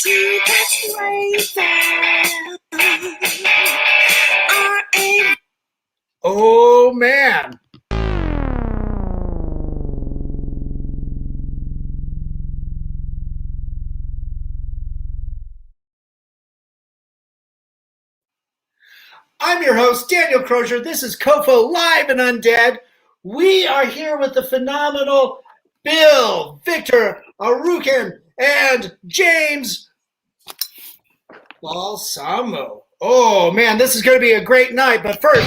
Do that's right there. Oh, man. I'm your host, Daniel Crosier. This is COFOH Live Undead. We are here with the phenomenal Bill, Victor, Arucan, and James Balsamo. Oh, man, this is going to be a great night. But first...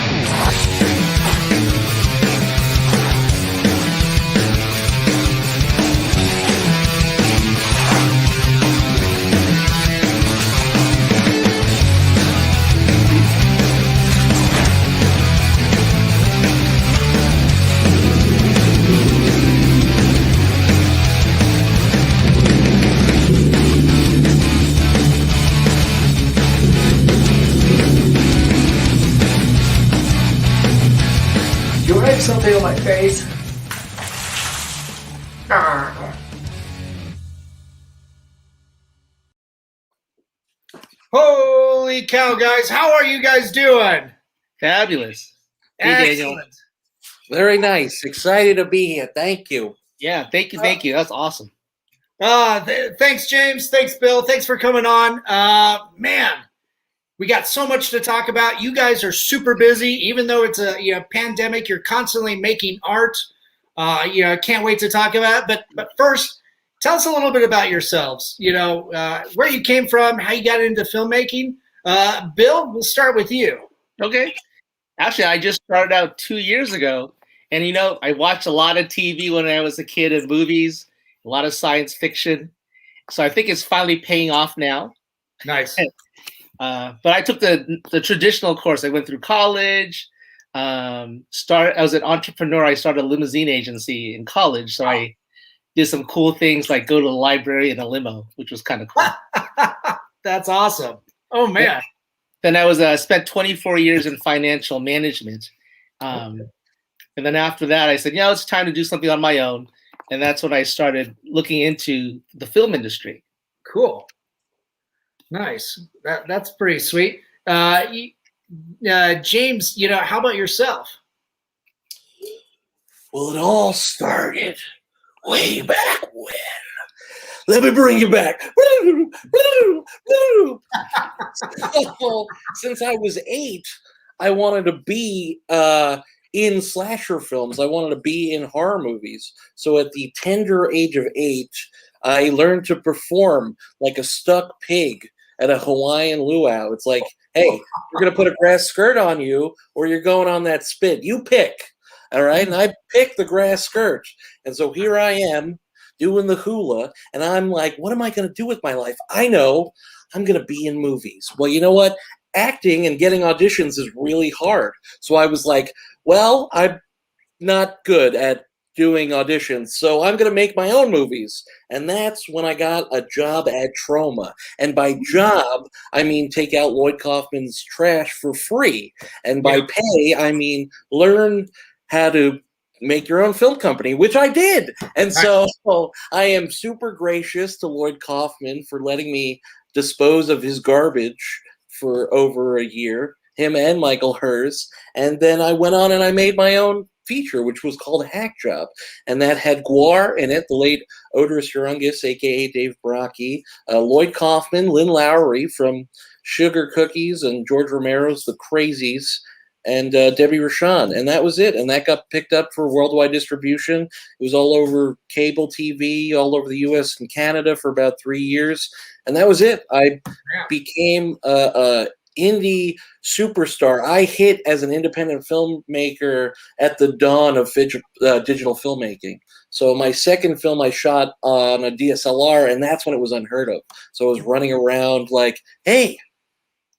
something on my face. Holy cow, guys. How are you guys doing? Fabulous. Hey, Excellent. Daniel. Very nice. Excited to be here. Thank you. Yeah, thank you. That's awesome. Thanks, James. Thanks, Bill. Thanks for coming on. Man, we got so much to talk about. You guys are super busy, even though it's a pandemic. You're constantly making art. I can't wait to talk about it. But first, tell us a little bit about yourselves. Where you came from, how you got into filmmaking. Bill, we'll start with you. Okay. Actually, I just started out 2 years ago, and I watched a lot of TV when I was a kid and movies, a lot of science fiction. So I think it's finally paying off now. Nice. But I took the traditional course. I went through college. I was an entrepreneur. I started a limousine agency in college. So I did some cool things like go to the library in a limo, which was kind of cool. That's awesome. Oh, man. Yeah. Then I was spent 24 years in financial management. And then after that, I said, it's time to do something on my own. And that's when I started looking into the film industry. Cool. Nice. That's pretty sweet. James, how about yourself? Well, it all started way back when. Let me bring you back. Since I was 8, I wanted to be in slasher films. I wanted to be in horror movies. So at the tender age of 8, I learned to perform like a stuck pig at a Hawaiian luau. It's like, hey, we're going to put a grass skirt on you or you're going on that spit. You pick. All right. And I picked the grass skirt. And so here I am doing the hula. And I'm like, what am I going to do with my life? I know I'm going to be in movies. Well, you know what? Acting and getting auditions is really hard. So I was like, well, I'm not good at doing auditions, so I'm going to make my own movies. And that's when I got a job at Troma. And by job, I mean take out Lloyd Kaufman's trash for free. And by pay, I mean learn how to make your own film company, which I did. And so I am super gracious to Lloyd Kaufman for letting me dispose of his garbage for over a year, him and Michael Hers. And then I went on and I made my own feature, which was called Hack Job, and that had Guar in it, the late Oderus Urungus, aka Dave Brockie, Lloyd Kaufman, Lynn Lowry from Sugar Cookies, and George Romero's The Crazies, and Debbie Rochon, and that was it. And that got picked up for worldwide distribution. It was all over cable TV, all over the U.S. and Canada for about 3 years, and that was it. I became a indie superstar. I hit as an independent filmmaker at the dawn of digital filmmaking. So my second film I shot on a DSLR, and that's when it was unheard of. So I was running around like, hey,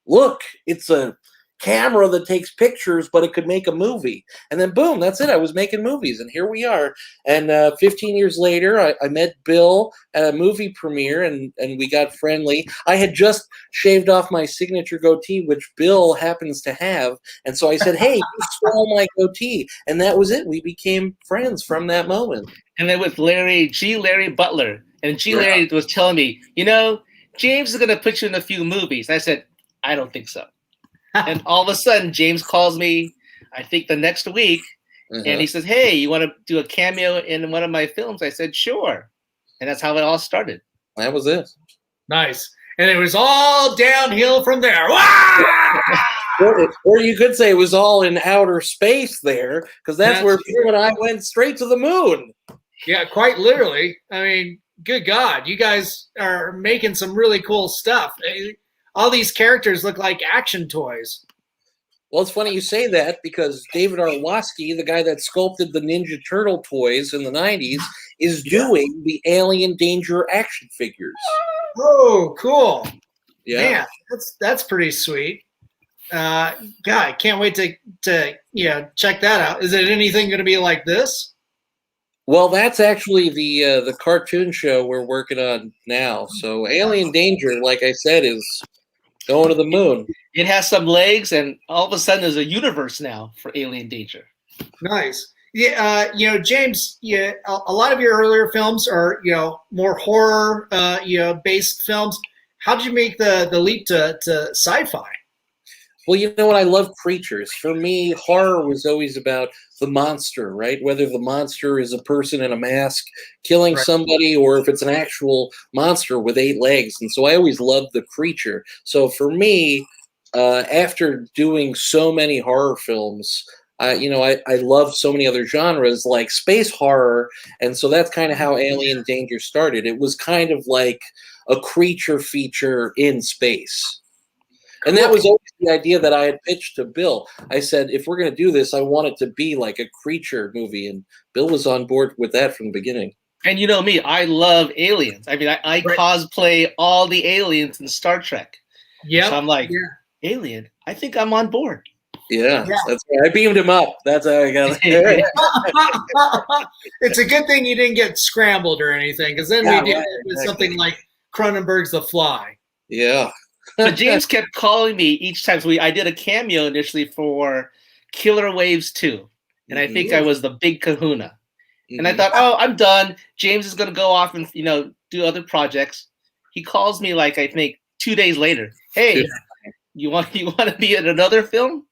look, it's a camera that takes pictures, but it could make a movie. And then boom, that's it. I was making movies, and here we are. And 15 years later, I met Bill at a movie premiere, and we got friendly. I had just shaved off my signature goatee, which Bill happens to have. And so I said, hey, you stole my goatee. And that was it. We became friends from that moment. And then with Larry Butler. And Larry was telling me, James is going to put you in a few movies. I said, I don't think so. And all of a sudden, James calls me, I think the next week, and he says, hey, you want to do a cameo in one of my films? I said, sure. And that's how it all started. That was it. Nice. And it was all downhill from there. Or you could say it was all in outer space there, because that's where Bill and I went straight to the moon. Yeah, quite literally. I mean, good God, you guys are making some really cool stuff. All these characters look like action toys. Well, it's funny you say that, because David Arlowski, the guy that sculpted the Ninja Turtle toys in the 90s, is doing the Alien Danger action figures. Oh, cool. Yeah. Man, that's pretty sweet. God, I can't wait to check that out. Is it anything going to be like this? Well, that's actually the cartoon show we're working on now. So Alien Danger, like I said, is going to the moon. It has some legs, and all of a sudden there's a universe now for Alien Danger. Nice. Yeah, James, a lot of your earlier films are, more horror, based films. How did you make the leap to sci-fi? Well, you know what? I love creatures. For me, horror was always about the monster, right? Whether the monster is a person in a mask killing somebody, or if it's an actual monster with 8 legs. And so I always loved the creature. So for me, after doing so many horror films, I love so many other genres like space horror. And so that's kind of how Alien Danger started. It was kind of like a creature feature in space. And that was always the idea that I had pitched to Bill. I said, if we're going to do this, I want it to be like a creature movie. And Bill was on board with that from the beginning. And you know me, I love aliens. I mean, I cosplay all the aliens in Star Trek. Yeah. So I'm like, alien, I think I'm on board. Yeah. That's right. I beamed him up. That's how I got it. It's a good thing you didn't get scrambled or anything, because then we did with something like Cronenberg's The Fly. Yeah. But James kept calling me each time. So I did a cameo initially for Killer Waves 2. And I think I was the big kahuna. And I thought, oh, I'm done. James is going to go off and, do other projects. He calls me I think 2 days later. Hey, you want to be in another film?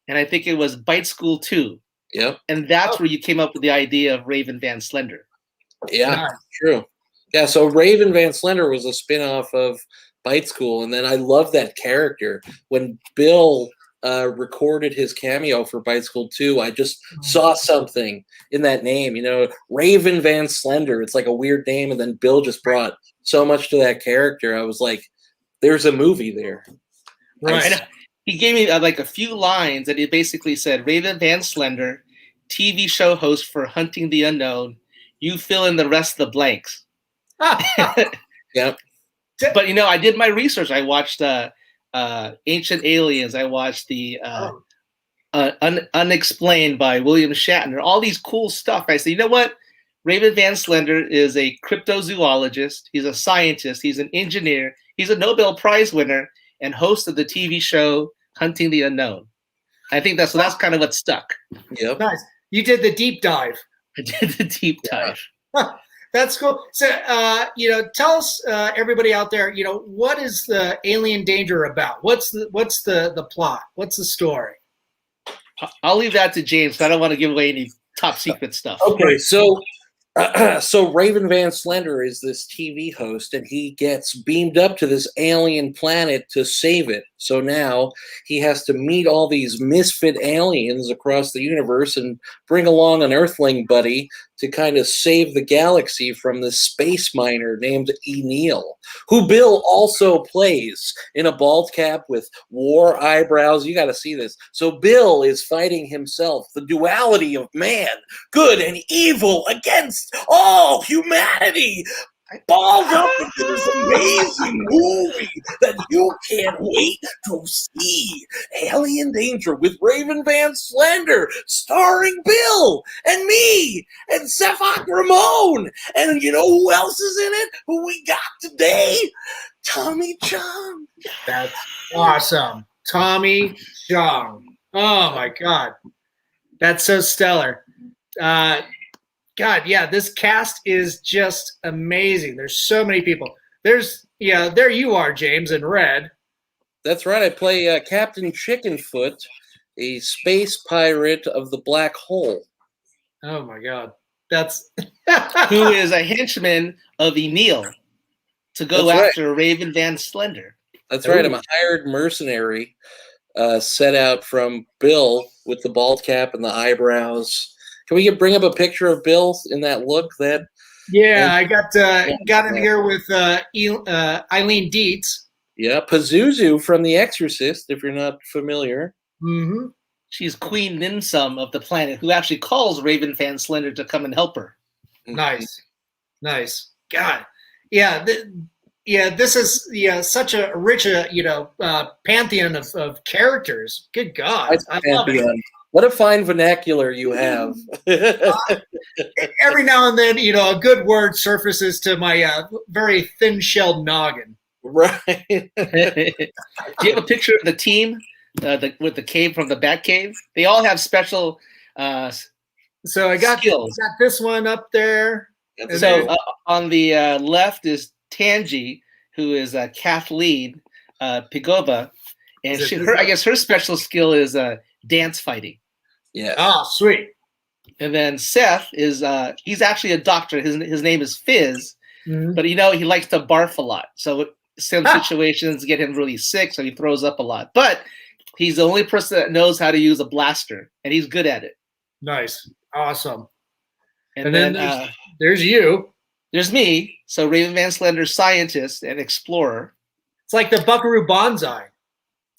And I think it was Bite School 2. Yep. And that's where you came up with the idea of Raven Van Slender. Yeah, true. Yeah, so Raven Van Slender was a spin-off of Bite School, and then I love that character. When Bill recorded his cameo for Bite School 2, I just saw something in that name, Raven Van Slender. It's like a weird name, and then Bill just brought so much to that character. I was like, there's a movie there. Right. He gave me a few lines, and he basically said, Raven Van Slender, TV show host for Hunting the Unknown. You fill in the rest of the blanks. Yep. But I did my research. I watched Ancient Aliens. I watched the Unexplained by William Shatner. All these cool stuff. I said, you know what? Raven Van Slender is a cryptozoologist. He's a scientist. He's an engineer. He's a Nobel Prize winner and host of the TV show Hunting the Unknown. I think that's kind of what stuck. Yep. Nice. You did the deep dive. I did the deep dive. That's cool. So, tell us, everybody out there, what is the Alien Danger about? What's the plot? What's the story? I'll leave that to James. I don't want to give away any top secret stuff. Okay, so Raven Van Slender is this TV host, and he gets beamed up to this alien planet to save it. So now he has to meet all these misfit aliens across the universe and bring along an Earthling buddy to kind of save the galaxy from this space miner named Enil, who Bill also plays in a bald cap with war eyebrows. You got to see this. So Bill is fighting himself, the duality of man, good and evil against all humanity, balled up into this amazing movie that you can't wait to see. Alien Danger with Raven Van Slender, starring Bill and me and Sefak Ramon. And you know who else is in it? Who we got today? Tommy Chong. That's awesome. Tommy Chong. Oh my God. That's so stellar. God, yeah, this cast is just amazing. There's so many people. There's yeah, there you are, James, in red. That's right. I play Captain Chickenfoot, a space pirate of the black hole. Oh my God, that's Who is a henchman of Enil to go That's right. after Raven Van Slender. That's right. I'm Ooh. a hired mercenary, set out from Bill with the bald cap and the eyebrows. Can we bring up a picture of Bill in that look? Yeah, I got in here with Eileen Dietz. Yeah, Pazuzu from The Exorcist, if you're not familiar. Mm-hmm. She's Queen Ninsum of the planet, who actually calls Raven Van Slender to come and help her. Nice. God, yeah, this is such a rich pantheon of characters. Good God, I love it. What a fine vernacular you have. Every now and then, a good word surfaces to my very thin-shelled noggin. Right. Do you have a picture of the team with the cave from the Bat Cave? They all have special So I got skills. Got this one up there. So on the left is Tangi, who is Kathleen Pigova, and I guess her special skill is dance fighting. Yeah. Oh, sweet. And then Seth is he's actually a doctor. His name is Fizz, but he likes to barf a lot. So some situations get him really sick, so he throws up a lot. But he's the only person that knows how to use a blaster, and he's good at it. Nice. Awesome. And then there's you. There's me. So Raven Van Slender, scientist and explorer. It's like the Buckaroo Banzai.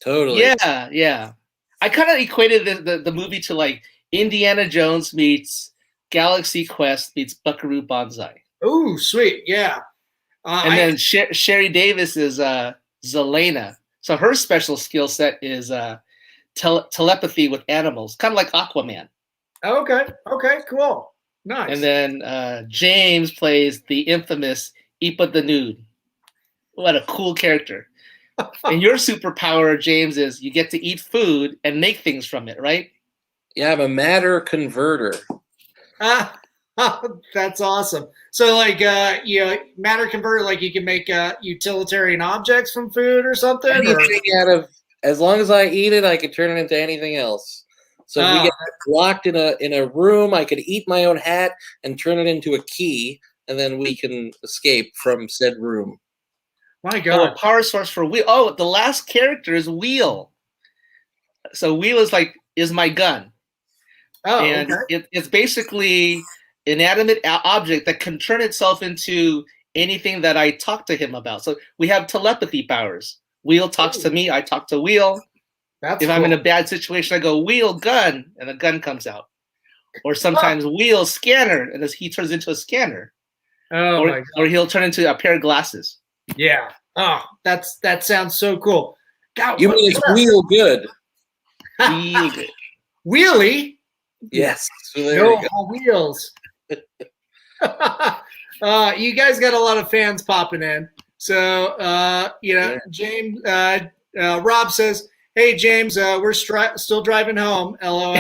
Totally. Yeah. I kind of equated the movie to like Indiana Jones meets Galaxy Quest meets Buckaroo Banzai. Oh, sweet. Yeah. And then Sherry Davis is Zelena. So her special skill set is telepathy with animals, kind of like Aquaman. Okay, cool. Nice. And then James plays the infamous Ipa the Nude. What a cool character. And your superpower, James, is you get to eat food and make things from it, right? Yeah, I'm a matter converter. That's awesome. So, like, matter converter, like you can make utilitarian objects from food or something. As long as I eat it, I can turn it into anything else. So if we get locked in a room, I could eat my own hat and turn it into a key, and then we can escape from said room. My God. Oh, a power source for Wheel. Oh, the last character is Wheel. So Wheel is my gun. Oh, and it's basically inanimate object that can turn itself into anything that I talk to him about. So we have telepathy powers. Wheel talks to me, I talk to Wheel. If I'm in a bad situation, I go, Wheel, gun, and the gun comes out. Or sometimes Wheel, scanner, and he turns into a scanner. Oh, my God. Or he'll turn into a pair of glasses. Yeah. Oh, that sounds so cool. God, you mean it's Wheel good? Wheel good. Wheelie? Yes. So there you go. Wheels. You guys got a lot of fans popping in. So, James, Rob says, hey, James, we're still driving home, LOL.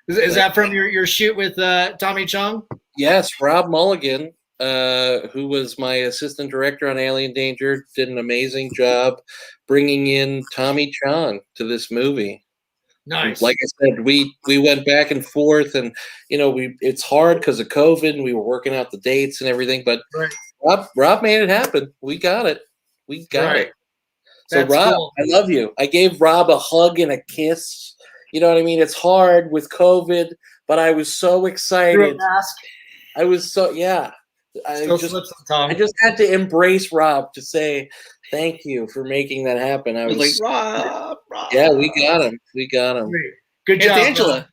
Is that from your shoot with Tommy Chung? Yes, Rob Mulligan, who was my assistant director on Alien Danger, did an amazing job bringing in Tommy Chung to this movie. Nice. Like I said, we went back and forth, and it's hard because of COVID, and we were working out the dates and everything. But Rob made it happen. We got it. it. So That's Rob, cool. I love you. I gave Rob a hug and a kiss. You know what I mean? It's hard with COVID, but I was so excited. I was so I just had to embrace Rob to say thank you for making that happen. I was like, Rob. Yeah, we got him. Good job, Angela.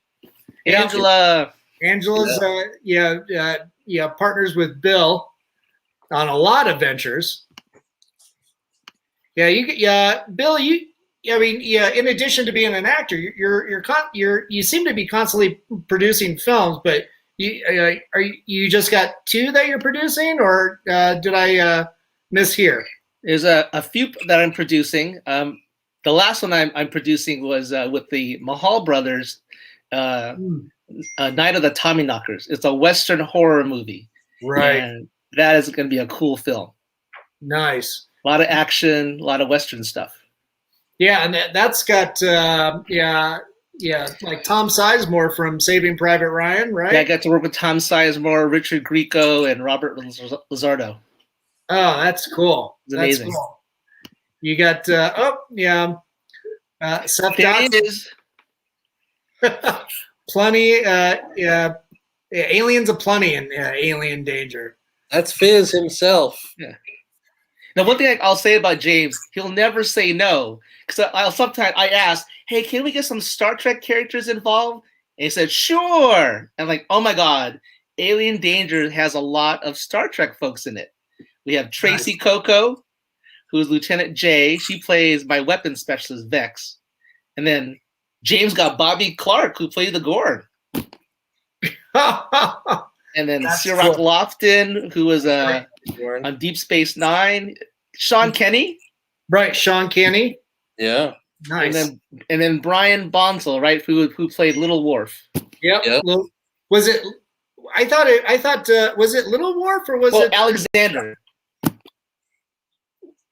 Angela's partners with Bill on a lot of ventures. Bill, in addition to being an actor, you seem to be constantly producing films, but you just got 2 that you're producing, or did I mishear? There's a few that I'm producing. The last one I'm producing was with the Mahal brothers, Night of the Tommyknockers. It's a Western horror movie. Right. And that is going to be a cool film. Nice. A lot of action, a lot of Western stuff. Yeah, and that's got like Tom Sizemore from Saving Private Ryan, right? Yeah, I got to work with Tom Sizemore, Richard Grieco, and Robert Lizardo. Oh, that's cool. It's amazing. That's cool. You got Seth There Dotson. it is. Plenty. Aliens aplenty in Alien Danger. That's Fizz himself. Yeah. Now, one thing I'll say about James, he'll never say no. Because sometimes I ask, hey, can we get some Star Trek characters involved? And he said, sure. I'm like, oh my God, Alien Danger has a lot of Star Trek folks in it. We have Tracy Coco, who's Lieutenant J. She plays my weapons specialist, Vex. And then James got Bobby Clark, who played the Gorn. And then Sirach cool. Lofton, who was on Deep Space Nine. Sean Kenny. Right, Sean Kenny. Yeah. Nice. And then Brian Bonsall, right, who played Little Worf. Yep. Was it? I thought. Was it Little Worf or was it Alexander?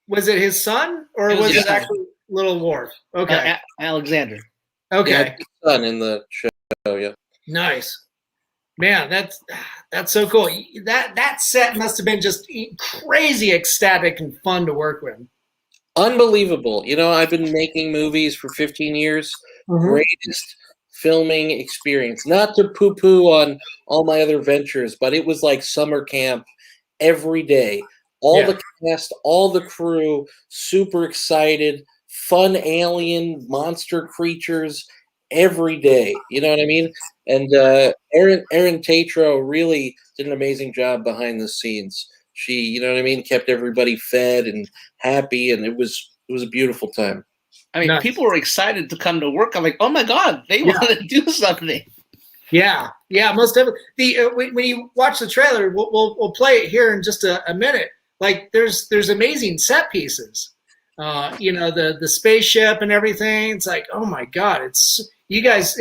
Was it his son or was it actually Little Worf? Okay. Alexander. Okay. Yeah, his son in the show. Yeah. Nice. Man, that's so cool. That set must have been just crazy ecstatic and fun to work with. Unbelievable. You know, I've been making movies for 15 years. Mm-hmm. Greatest filming experience. Not to poo-poo on all my other ventures, but it was like summer camp every day. All the cast, all the crew, super excited, fun alien monster creatures every day. You know what I mean? And Erin Tatro really did an amazing job behind the scenes. She, you know what I mean, kept everybody fed and happy, and it was a beautiful time. I mean, people were excited to come to work. I'm like, oh my God, they want to do something. Yeah, most definitely. When you watch the trailer, we'll play it here in just a minute. Like, there's amazing set pieces. The spaceship and everything. It's like, oh my God, you guys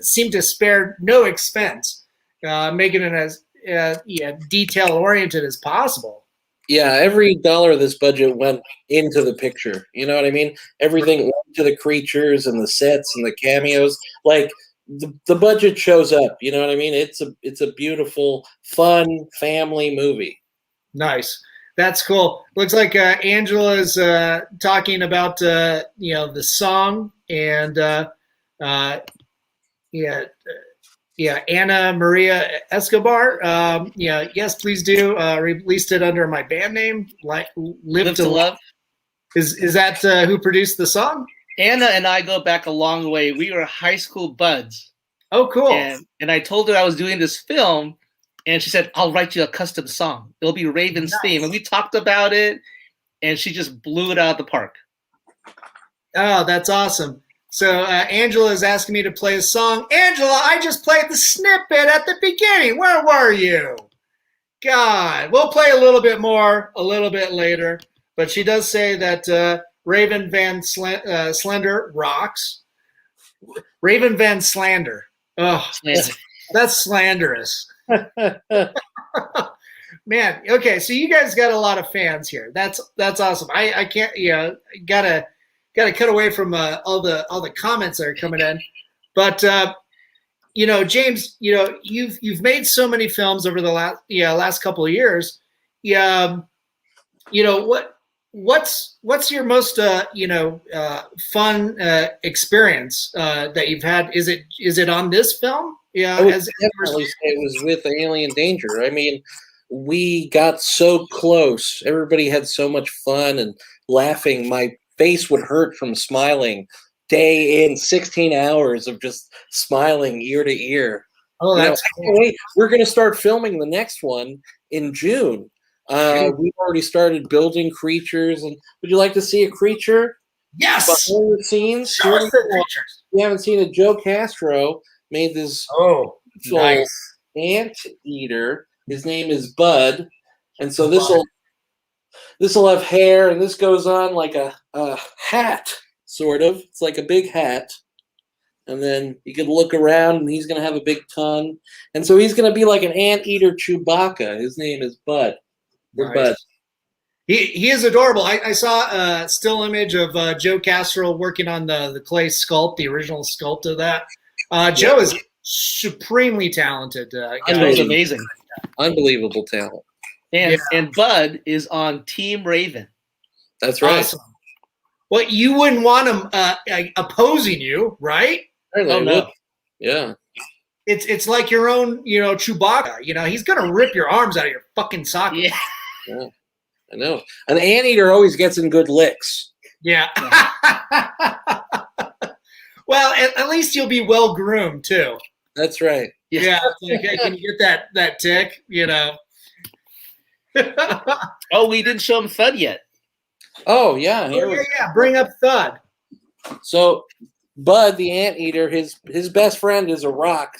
seem to spare no expense, making it as detail oriented as possible. Yeah, every dollar of this budget went into the picture. You know what I mean? Everything went to the creatures and the sets and the cameos. Like the budget shows up. You know what I mean? It's a beautiful, fun family movie. Nice. That's cool. Looks like Angela's talking about the song and Anna Maria Escobar. Yes, please do. Released it under my band name, Live to Love. Is that who produced the song? Anna and I go back a long way. We were high school buds. Oh, cool. And I told her I was doing this film, and she said, I'll write you a custom song. It'll be Raven's theme. And we talked about it, and she just blew it out of the park. Oh, that's awesome. So Angela is asking me to play a song. Angela, I just played the snippet at the beginning. Where were you? God, we'll play a little bit more a little bit later. But she does say that Raven Van Slender rocks. Raven Van Slander. Oh, that's slanderous. Man, okay, so you guys got a lot of fans here. That's awesome. I can't gotta cut away from all the comments that are coming in. But James, you've made so many films over the last couple of years. What's your most fun experience that you've had? Is it on this film? Yeah, I would definitely say it was with Alien Danger. I mean, we got so close. Everybody had so much fun and laughing. My face would hurt from smiling day in, 16 hours of just smiling ear to ear. Oh, that's cool. Wait, we're going to start filming the next one in June. We've already started building creatures. And would you like to see a creature? Yes. Behind the scenes. Show us the creatures. You haven't seen it. Joe Castro made this nice ant eater. His name is Bud, and so this will have hair, and this goes on like a hat, sort of. It's like a big hat, and then you can look around, and he's going to have a big tongue, and so he's going to be like an anteater Chewbacca. His name is Bud. Good bud. He is adorable. I saw a still image of Joe Casserole working on the clay sculpt, the original sculpt of that. Joe is supremely talented. Joe's amazing. Unbelievable talent. And Bud is on Team Raven. That's right. Awesome. Well, you wouldn't want him opposing you, right? Oh, no. Yeah. It's like your own, Chewbacca. He's gonna rip your arms out of your fucking socket. Yeah. I know. An anteater always gets in good licks. Yeah. Well, at least you'll be well groomed too. That's right. Yeah. Can you get that tick? Oh, we didn't show him Thud yet. Oh yeah. Bring up Thud. So Bud, the anteater, his best friend is a rock.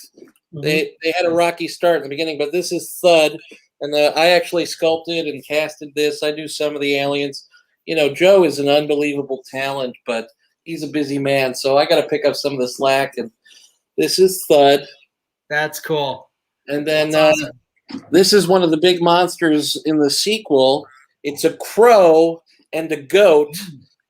Mm-hmm. They had a rocky start in the beginning, but this is Thud, and I actually sculpted and casted this. I do some of the aliens. Joe is an unbelievable talent, but he's a busy man, so I got to pick up some of the slack. And this is Thud. That's cool. And then awesome. This is one of the big monsters in the sequel. It's a crow and a goat.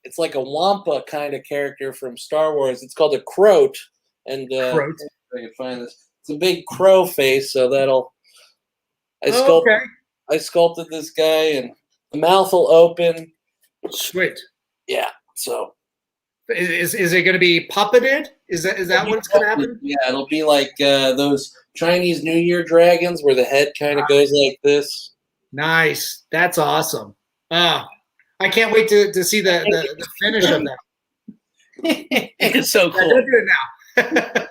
It's like a Wampa kind of character from Star Wars. It's called a croat. And croat. If I can find this. It's a big crow face, so that'll. I sculpted this guy, and the mouth will open. Sweet. Yeah. So. Is it going to be puppeted? Is that what's going to happen? Yeah, it'll be like those Chinese New Year dragons, where the head kind of goes like this. Nice. That's awesome. I can't wait to see the finish of that. It's so cool. Don't do it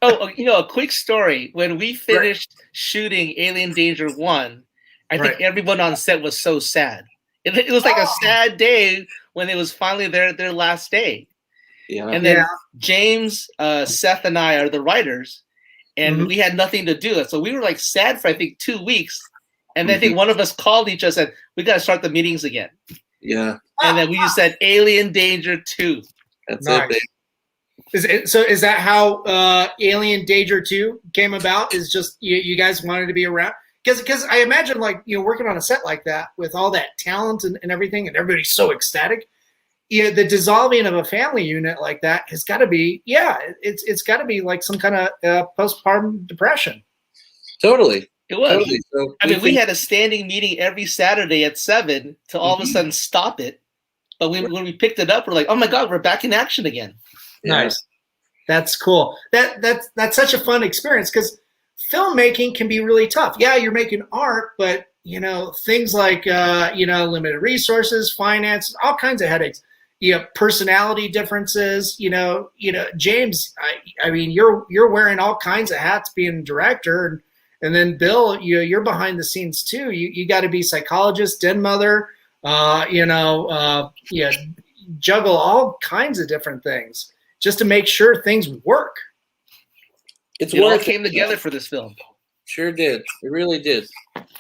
now. A quick story. When we finished shooting Alien Danger 1, I think everyone on set was so sad. It was like a sad day when it was finally their last day. Yeah. And then James, Seth, and I are the writers, and we had nothing to do. So we were like sad for, I think, 2 weeks. And then I think one of us called each other and said, we got to start the meetings again. Yeah. And then we just said Alien Danger 2. That's nice. it. So is that how Alien Danger 2 came about? Is just you guys wanted to be around? Because I imagine working on a set like that with all that talent and everything, and everybody's so ecstatic. The dissolving of a family unit like that has got to be it's got to be like some kind of postpartum depression. Totally. It was. Totally. So we had a standing meeting every Saturday at 7 to all of a sudden stop it. But when we picked it up, we're like, oh my God, we're back in action again. Nice. That's cool. That's such a fun experience because filmmaking can be really tough. Yeah, you're making art, but things like limited resources, finance, all kinds of headaches. Personality differences. James. I mean, you're wearing all kinds of hats being a director, and then Bill, you're behind the scenes too. You got to be psychologist, den mother. Juggle all kinds of different things just to make sure things work. It all came together for this film. Sure did. It really did.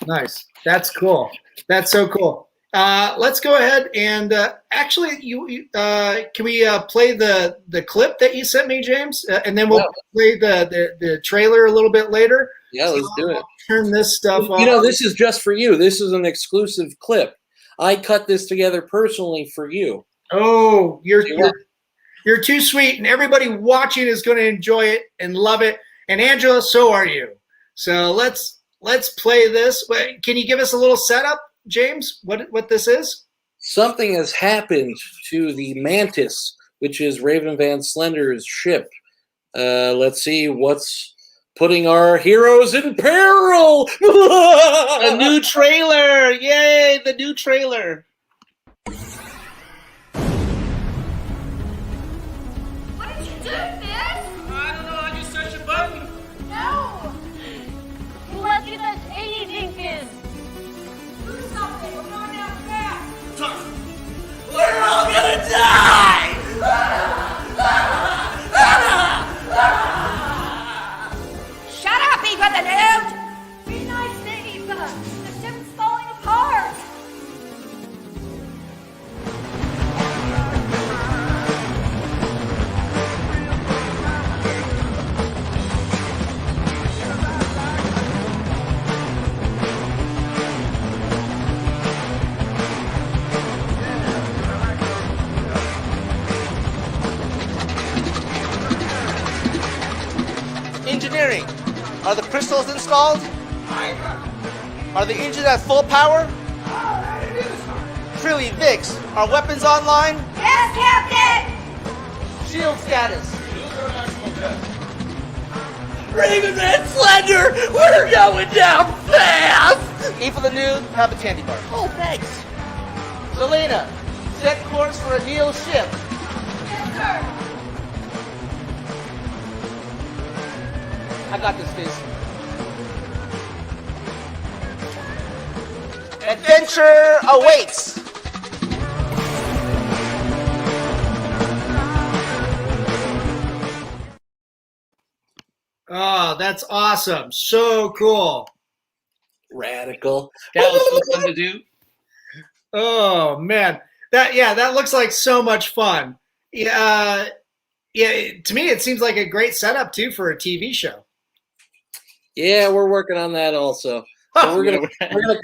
Nice. That's cool. That's so cool. Let's go ahead and actually, can we play the clip that you sent me, James, and then we'll play the trailer a little bit later. Yeah, let's do it. Turn this stuff off. This is just for you. This is an exclusive clip. I cut this together personally for you. Oh, you're too sweet, and everybody watching is going to enjoy it and love it. And Angela, so are you. So let's play this. Can you give us a little setup, James? What this is? Something has happened to the Mantis, which is Raven Van Slender's ship. Let's see what's putting our heroes in peril. A new trailer! Yay! The new trailer. We're all gonna die! Shut up, Eva the Nude! Be nice to Eva. The ship's falling apart. Are the crystals installed? Are the engines at full power? Trilly, Vix, are weapons online? Yes, Captain! Shield status. Raven and Slender, we're going down fast! E for the news, have a candy bar. Oh, thanks. Selena, set course for a Neo ship. Yes, sir! I got this, Fizz. Adventure awaits! Oh, that's awesome. So cool. Radical. That was so fun to do. Oh man. That looks like so much fun. Yeah, to me it seems like a great setup too for a TV show. Yeah, we're working on that also. So we're gonna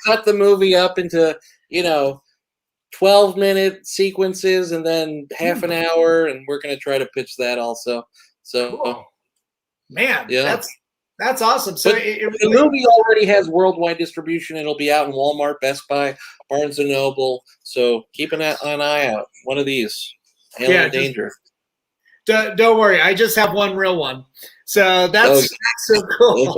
cut the movie up into 12-minute sequences and then half an hour, and we're gonna try to pitch that also. So Cool. Man, Yeah. that's awesome. So But it the really, movie already has worldwide distribution. It'll be out in Walmart, Best Buy, Barnes and Noble. So keep an eye out. One of these. Alien Yeah, just- Danger. don't worry, I just have one real one. So that's so cool.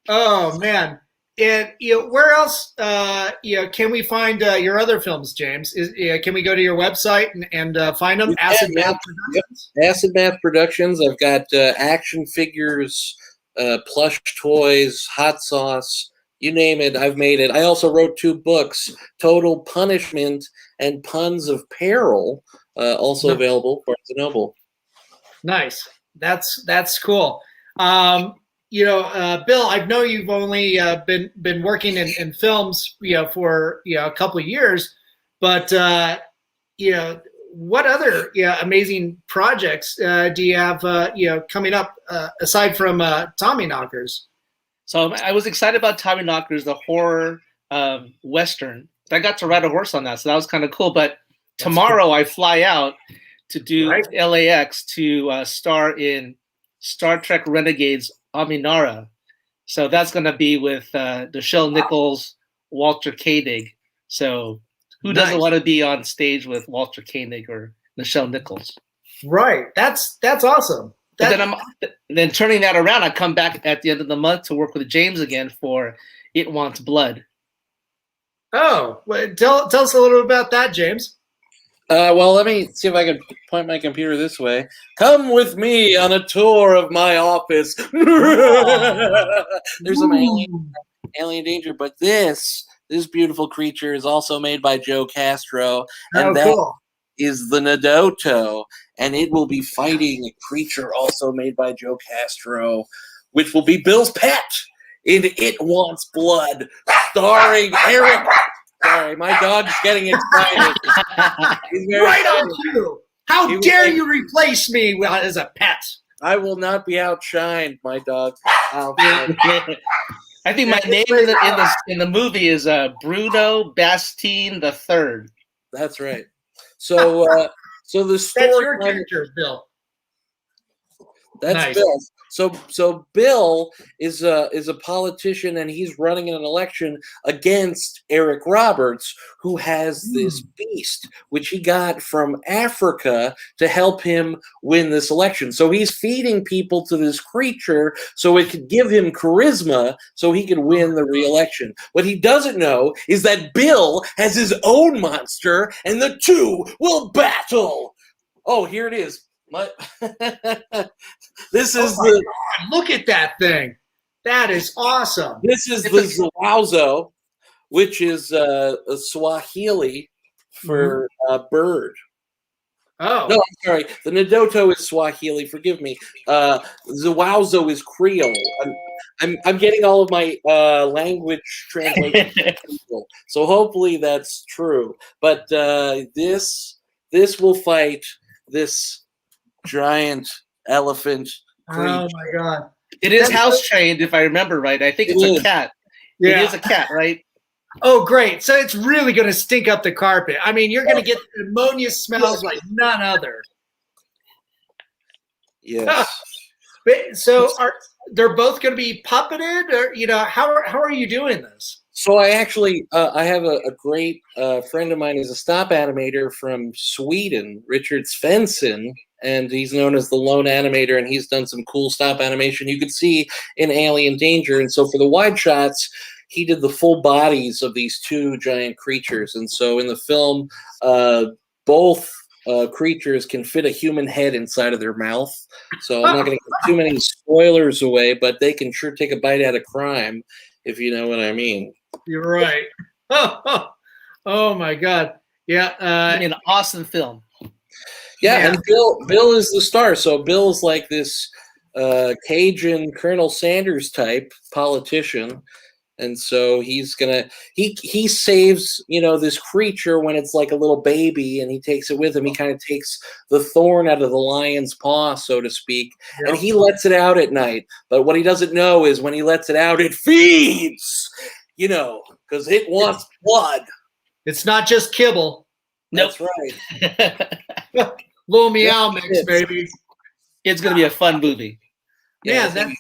Oh man. And where else can we find your other films, James? Can we go to your website and find them? Acid Bath Productions? Acid Bath Productions. I've got action figures, plush toys, hot sauce, you name it, I've made it. I also wrote 2 books, Total Punishment and Puns of Peril, also available, Barnes & Noble. Nice. That's cool. Bill, I know you've only been working in films, for a couple of years, but what other amazing projects do you have coming up aside from Tommy Knockers? So I was excited about Tommy Knockers, the horror Western. I got to ride a horse on that, so that was kind of cool. But tomorrow I fly out to do LAX to star in Star Trek Renegades Aminara. So that's going to be with Nichelle Nichols, Walter Koenig. So who doesn't want to be on stage with Walter Koenig or Nichelle Nichols? Right. That's awesome. Then turning that around, I come back at the end of the month to work with James again for It Wants Blood. Oh, well, tell us a little bit about that, James. Well, let me see if I can point my computer this way. Come with me on a tour of my office. There's some alien danger, but this beautiful creature is also made by Joe Castro, and that is the Nadoto, and it will be fighting a creature also made by Joe Castro, which will be Bill's pet in It Wants Blood, starring Eric. Sorry, my dog's getting excited. Right on cue. How dare you replace me as a pet? I will not be outshined, my dog. I think my name in the movie is Bruno Bastien III. That's right. So the story. That's your character, Bill. That's nice. Bill. So Bill is a politician, and he's running in an election against Eric Roberts, who has this beast, which he got from Africa to help him win this election. So he's feeding people to this creature so it could give him charisma so he could win the re-election. What he doesn't know is that Bill has his own monster, and the two will battle. Oh, here it is. This is God. Look at that thing. That is awesome. This is the Zawauzo, which is a Swahili for bird. Oh. No, I'm sorry. The Nadoto is Swahili. Forgive me. Zawauzo is Creole. I'm getting all of my language translation. So hopefully that's true. But this will fight this giant elephant creature. Oh my God. It is house trained, if I remember right. I think it's a cat. Yeah. It is a cat, right? Oh, great. So it's really going to stink up the carpet. I mean, you're going to get ammonia smells like none other. Yes. So they're both going to be puppeted, or how are you doing this? So I actually I have a great friend of mine who's a stop animator from Sweden, Richard Svensson, and he's known as the lone animator, and he's done some cool stop animation you could see in Alien Danger. And so for the wide shots, he did the full bodies of these two giant creatures. And so in the film, both creatures can fit a human head inside of their mouth. So I'm not going to give too many spoilers away, but they can sure take a bite out of crime, if you know what I mean. You're right. Oh my God. Yeah. An awesome film. Yeah, and Bill is the star. So Bill is like this Cajun Colonel Sanders type politician. And so he's gonna he saves this creature when it's like a little baby, and he takes it with him. He kind of takes the thorn out of the lion's paw, so to speak, and he lets it out at night. But what he doesn't know is when he lets it out, it feeds, because it wants blood. It's not just kibble. That's right. Little meow mix, baby. It's gonna be a fun movie. Man,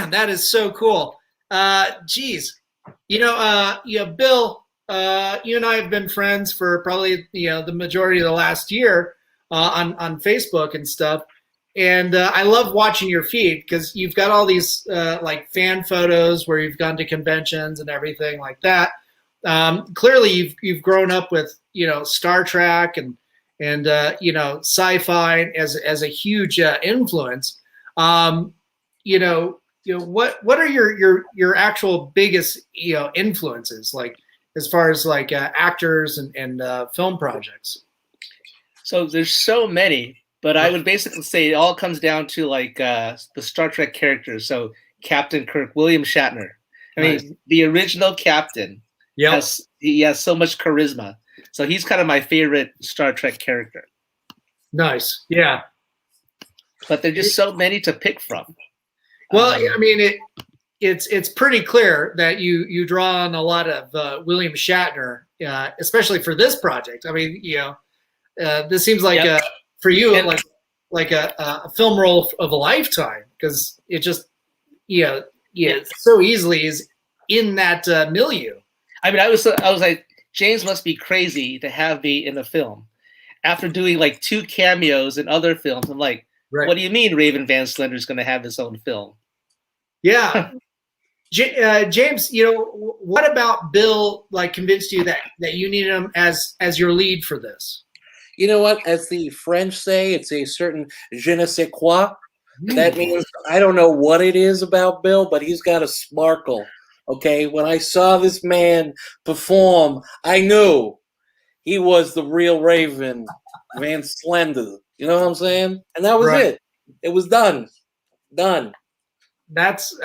that is so cool. Geez, Bill, you and I have been friends for probably the majority of the last year on Facebook and stuff, and I love watching your feed because you've got all these like fan photos where you've gone to conventions and everything like that. Clearly, you've grown up with Star Trek and sci-fi as a huge influence. What are your actual biggest influences, like as far as like actors and film projects? So there's so many, but I would basically say it all comes down to like the Star Trek characters. So Captain Kirk, William Shatner. I mean, the original Captain. Yeah, he has so much charisma. So he's kind of my favorite Star Trek character. Nice, yeah. But there's just so many to pick from. Well, I mean, it's pretty clear that you draw on a lot of William Shatner, especially for this project. I mean, this seems like for you like a film role of a lifetime, because it just so easily is in that milieu. I mean, I was like, James must be crazy to have me in a film. After doing like 2 cameos in other films, I'm like, what do you mean Raven Van Slender is going to have his own film? Yeah. James, what about Bill like convinced you that you need him as your lead for this? You know what? As the French say, it's a certain je ne sais quoi. That means I don't know what it is about Bill, but he's got a sparkle. Okay, when I saw this man perform, I knew he was the real Raven Van Slender. You know what I'm saying? And that was it. It was done. Done. That's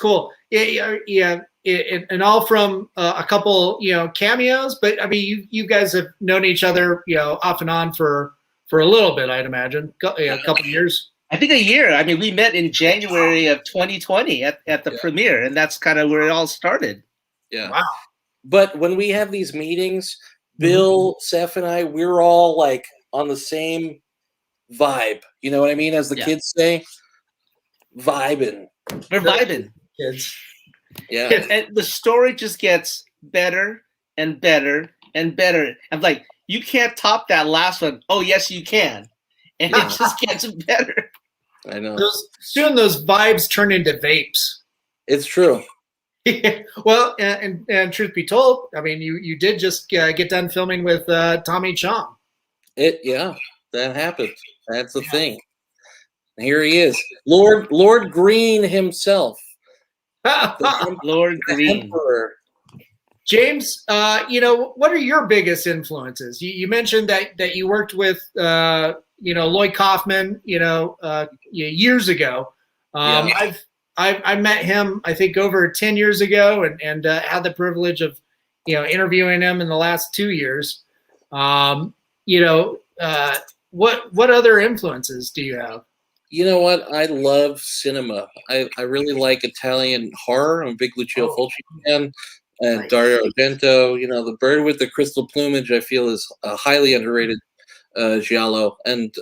cool. Yeah. And all from a couple, cameos. But I mean, you guys have known each other, off and on for a little bit, I'd imagine, a couple of years. I think a year. I mean, we met in January of 2020 at the premiere, and that's kind of where it all started. Yeah. Wow. But when we have these meetings, Bill, Seth, and I, we're all like on the same vibe. You know what I mean? As the kids say, vibing. We're vibing. Kids. Yeah. And the story just gets better and better and better. I'm like, you can't top that last one. Oh, yes, you can. And it just gets better. I know. Soon those vibes turn into vapes. It's true. Well, and truth be told, I mean, you did just get done filming with Tommy Chong. That happened. That's the thing. Here he is, Lord Green himself. Lord Green. Emperor. James, what are your biggest influences? You mentioned that you worked with Lloyd Kaufman, years ago. I met him, I think, over 10 years ago, and had the privilege of interviewing him in the last 2 years. What other influences do you have? You know what? I love cinema. I really like Italian horror. I'm a big Lucio Fulci fan. And Dario Argento, The Bird with the Crystal Plumage, I feel is a highly underrated giallo. And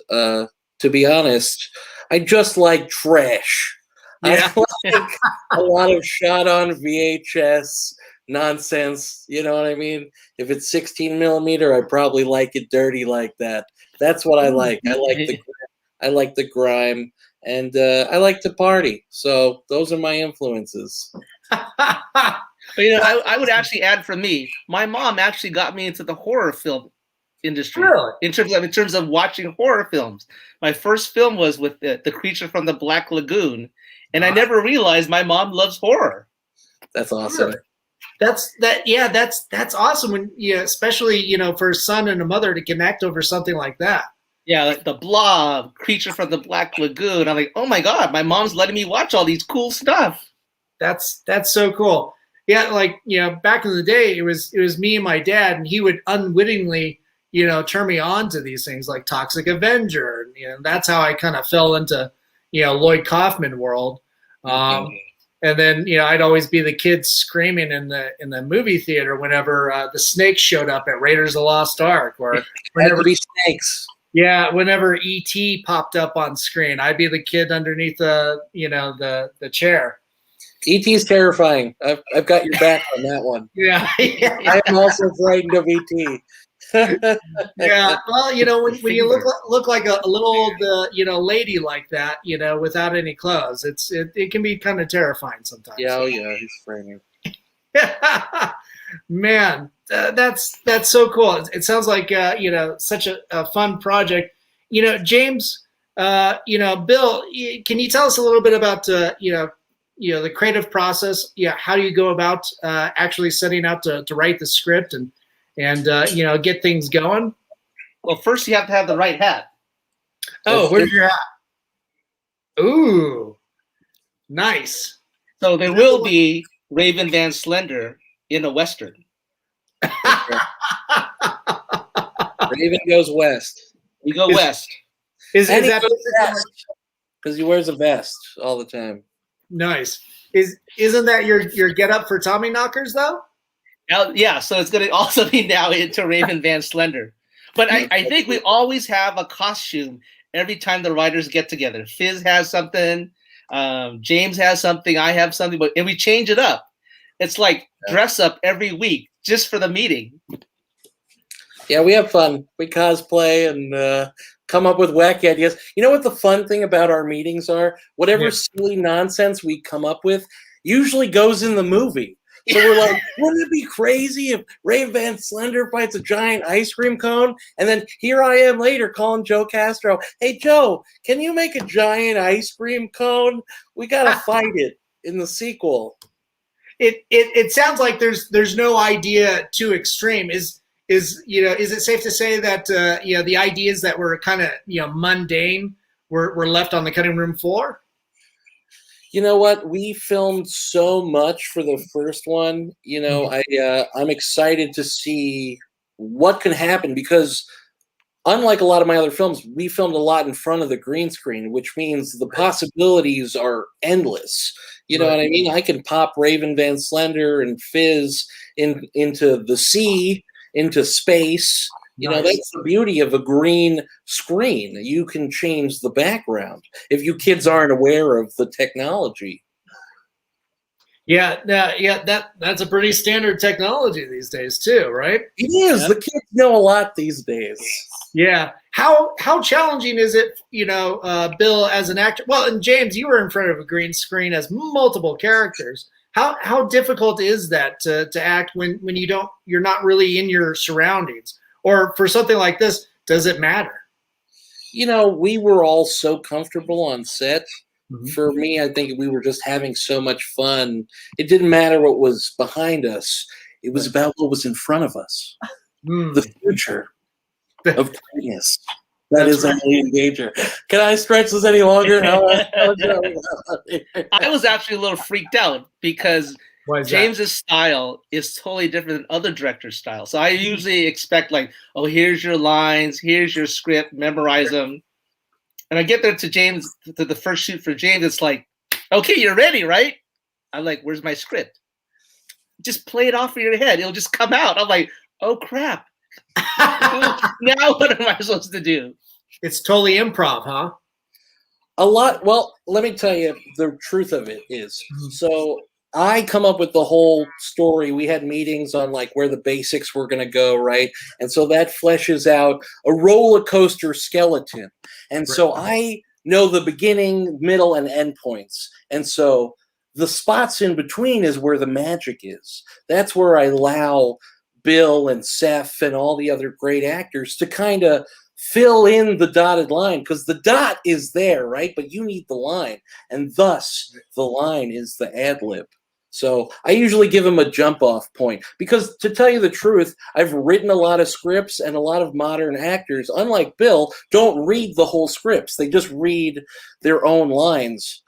to be honest. I just like trash. Yeah. I like a lot of shot on VHS nonsense. You know what I mean? If it's 16 millimeter, I probably like it dirty like that. That's what I like. I like the grime, and I like to party. So those are my influences. I would actually add from me, my mom actually got me into the horror film industry. Really? In terms of watching horror films. My first film was with the creature from the Black Lagoon, and I never realized my mom loves horror. That's awesome. Really? That's awesome when especially for a son and a mother to connect over something like that. Yeah, like the Blob, Creature from the Black Lagoon. I'm like, oh my god, my mom's letting me watch all these cool stuff. That's so cool. Yeah, back in the day, it was me and my dad, and he would unwittingly, turn me on to these things like Toxic Avenger. That's how I kind of fell into, Lloyd Kaufman world. And then, I'd always be the kid screaming in the movie theater whenever the snakes showed up at Raiders of the Lost Ark, or whenever snakes. Yeah, whenever E.T. popped up on screen, I'd be the kid underneath the chair. E.T.'s terrifying. I've got your back on that one. Yeah. I am also frightened of E.T. Yeah, well, when you look like a little old lady like that, without any clothes, it can be kind of terrifying sometimes. Yeah, oh yeah, he's frightening. Man, that's so cool. It sounds like such a fun project. James, Bill, can you tell us a little bit about the creative process? Yeah, how do you go about actually setting out to write the script and get things going? Well, first you have to have the right hat. Oh, where's your hat? Ooh, nice. So there will be Raven Van Slender in a Western. Raven goes west. We go west. Is that because he wears a vest all the time? Nice. Isn't that your get up for Tommy Knockers though? Yeah, so it's going to also be now into Raven Van Slender. But I think we always have a costume every time the writers get together. Fizz has something, James has something, I have something, and we change it up. It's like dress up every week just for the meeting. Yeah, we have fun. We cosplay and come up with wacky ideas. You know what the fun thing about our meetings are? Whatever silly nonsense we come up with usually goes in the movie. So we're like, wouldn't it be crazy if Ray Van Slender fights a giant ice cream cone? And then here I am later calling Joe Castro, hey, Joe, can you make a giant ice cream cone? We got to fight it in the sequel. It sounds like there's no idea too extreme. Is it safe to say that the ideas that were kind of mundane were left on the cutting room floor? You know what? We filmed so much for the first one. I'm excited to see what can happen because unlike a lot of my other films, we filmed a lot in front of the green screen, which means the possibilities are endless. You know what I mean? I can pop Raven Van Slender and Fizz into the sea, into space. That's the beauty of a green screen. You can change the background if you kids aren't aware of the technology. Yeah, that's a pretty standard technology these days too, right? It is. The kids know a lot these days. Yeah. How challenging is it, Bill, as an actor? Well, and James, you were in front of a green screen as multiple characters. How difficult is that to act when you're not really in your surroundings? Or for something like this, does it matter? We were all so comfortable on set. Mm-hmm. For me, I think we were just having so much fun. It didn't matter what was behind us. It was about what was in front of us. The future of greatness. That is only in danger. Can I stretch this any longer? I was actually a little freaked out because James's style is totally different than other directors' style. So I usually expect here's your lines, here's your script, memorize them. And I get there to James, to the first shoot for James, it's like, okay, you're ready, right? I'm like, where's my script? Just play it off in your head. It'll just come out. I'm like, oh, crap. Now what am I supposed to do? It's totally improv, huh? A lot. Well, let me tell you, the truth of it is, so I come up with the whole story. We had meetings on like where the basics were going to go, right? And so that fleshes out a roller coaster skeleton. And so I know the beginning, middle, and end points. And so the spots in between is where the magic is. That's where I allow Bill and Seth and all the other great actors to kind of fill in the dotted line, because the dot is there, right? But you need the line, and thus the line is the ad lib. So I usually give them a jump off point, because to tell you the truth, I've written a lot of scripts, and a lot of modern actors, unlike Bill, don't read the whole scripts. They just read their own lines.